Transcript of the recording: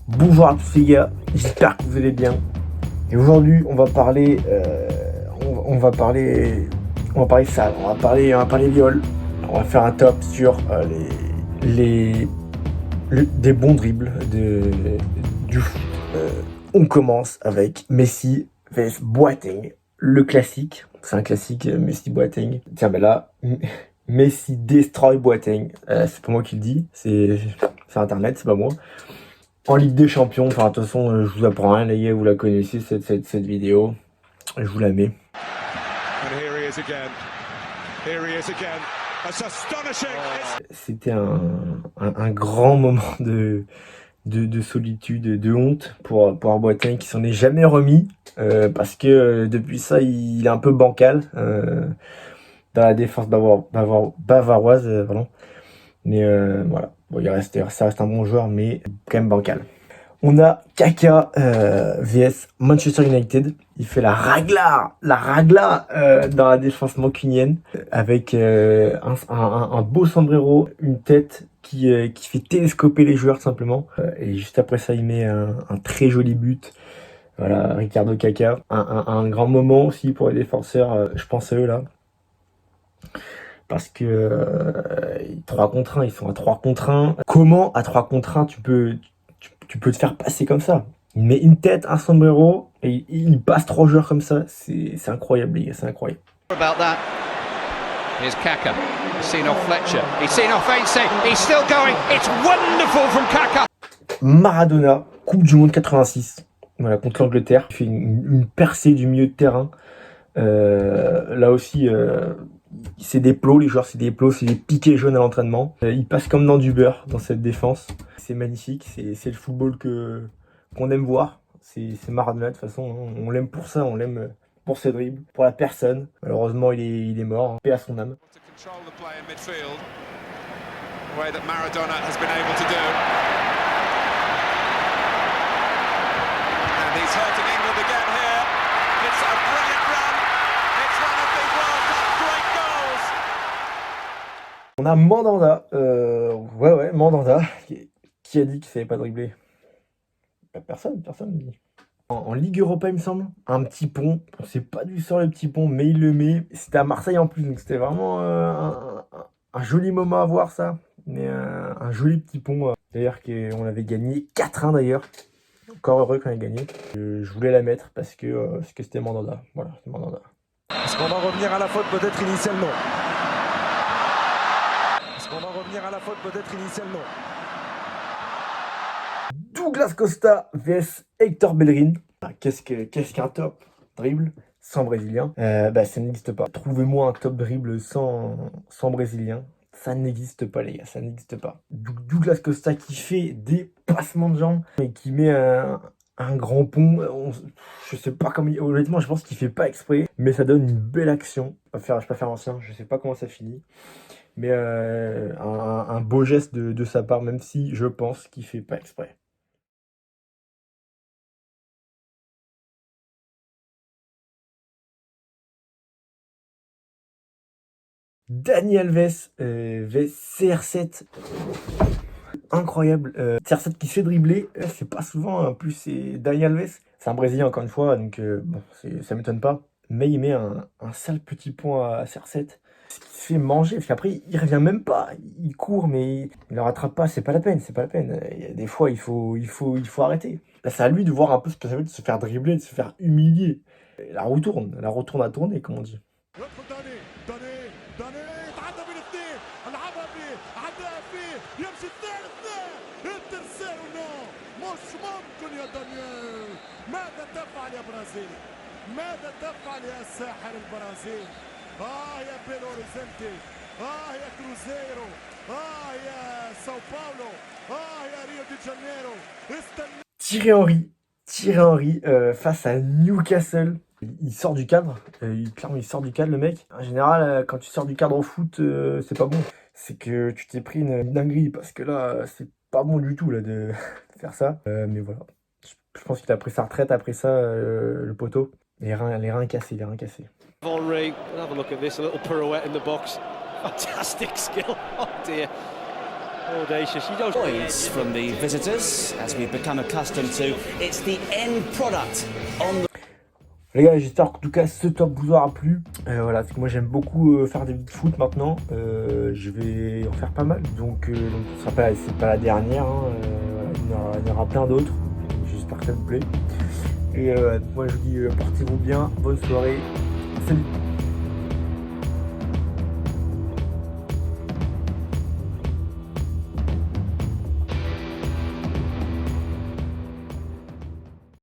Bonjour à tous les gars, j'espère que vous allez bien. Et aujourd'hui, on va parler sale, on va parler viol. On va faire un top sur des bons dribbles du foot. On commence avec Messi vs Boateng, le classique. C'est un classique, Messi Boateng. Tiens, ben là, Messi destroy Boateng. C'est pas moi qui le dis, c'est internet, c'est pas moi. En Ligue des Champions, enfin de toute façon, je vous apprends rien les gars, vous la connaissez cette vidéo. Je vous la mets. C'était un grand moment de solitude, de honte pour Boateng qui s'en est jamais remis. Parce que depuis ça, il est un peu bancal dans la défense bavaroise. Pardon. Mais voilà, bon, ça reste un bon joueur, mais quand même bancal. On a Kaka vs Manchester United. Il fait la ragla dans la défense mancunienne avec un beau sombrero, une tête qui fait télescoper les joueurs tout simplement. Et juste après ça, il met un très joli but. Voilà, Ricardo Kaka. Un grand moment aussi pour les défenseurs. Je pense à eux là. Parce que 3 contre 1, ils sont à 3 contre 1. Comment à 3 contre 1 tu peux te faire passer comme ça? Il met une tête, un sombrero, et il passe 3 joueurs comme ça. C'est incroyable, les gars, c'est incroyable. About that. Here's Kaka. He's seen off Fletcher. He's seen off Ainsley. He's still going. It's wonderful from Kaka. Maradona, Coupe du Monde 86. Voilà, contre l'Angleterre. Il fait une percée du milieu de terrain. Là aussi, c'est des plots, les joueurs, c'est des plots, c'est des piquets jaunes à l'entraînement. Ils passent comme dans du beurre dans cette défense. C'est magnifique, c'est le football qu'on aime voir. C'est Maradona de toute façon, on l'aime pour ça, on l'aime pour ses dribbles, pour la personne. Malheureusement, il est mort, hein. Paix à son âme. On a Mandanda, Mandanda, qui a dit qu'il savait pas dribbler. Personne ne dit. En Ligue Europa, il me semble, un petit pont. On sait pas d'où sort le petit pont, mais il le met. C'était à Marseille en plus, donc c'était vraiment un joli moment à voir ça. Mais un joli petit pont. D'ailleurs, on avait gagné 4-1 d'ailleurs. Encore heureux qu'on ait gagné. Je voulais la mettre parce que c'était Mandanda. Voilà, c'est Mandanda. Est-ce qu'on va revenir à la faute peut-être initialement? On va revenir à la faute peut-être initialement. Douglas Costa vs Hector Bellerin. Qu'est-ce qu'un top dribble sans brésilien? Ça n'existe pas. Trouvez-moi un top dribble sans brésilien. Ça n'existe pas les gars, ça n'existe pas. Douglas Costa qui fait des passements de jambes et qui met un grand pont. Je sais pas comment. Honnêtement, je pense qu'il fait pas exprès, mais ça donne une belle action. Je vais pas faire l'ancien, je sais pas comment ça finit. Mais un beau geste de sa part, même si je pense qu'il fait pas exprès. Dani Alves vs CR7. Incroyable. CR7 qui se fait dribbler, c'est pas souvent. En plus, c'est Dani Alves. C'est un Brésilien encore une fois, donc bon, ça m'étonne pas. Mais il met un sale petit point à CR7. Ce qui se fait manger, parce qu'après il revient même pas, il court mais il ne rattrape pas, c'est pas la peine. Il y a des fois il faut arrêter. Là c'est à lui de voir un peu ce que ça veut dire de se faire dribbler, de se faire humilier. Et la retourne à tourner comme on dit. يا بيلو هوريزونتي يا كروزيرو يا ساو باولو يا ريو دي جانيرو. Thierry Henry face à Newcastle. Il sort du cadre, clairement il sort du cadre le mec. En général, quand tu sors du cadre au foot, c'est pas bon. C'est que tu t'es pris une dinguerie, parce que là, c'est pas bon du tout là, de faire ça. Mais voilà, je pense qu'il a pris sa retraite après ça, le poteau. Les reins cassés. Henry, have a look at this, a little pirouette in the box. Fantastic skill. Oh dear. Points from the visitors, as we've become accustomed to. It's the end product on the... Les gars, j'espère qu'en tout cas ce top vous aura plu. Voilà, parce que moi j'aime beaucoup faire des foot maintenant. Je vais en faire pas mal, donc c'est pas la dernière. Hein. Voilà, il y en aura plein d'autres. J'espère que ça vous plaît. Et moi je vous dis portez-vous bien, bonne soirée, salut.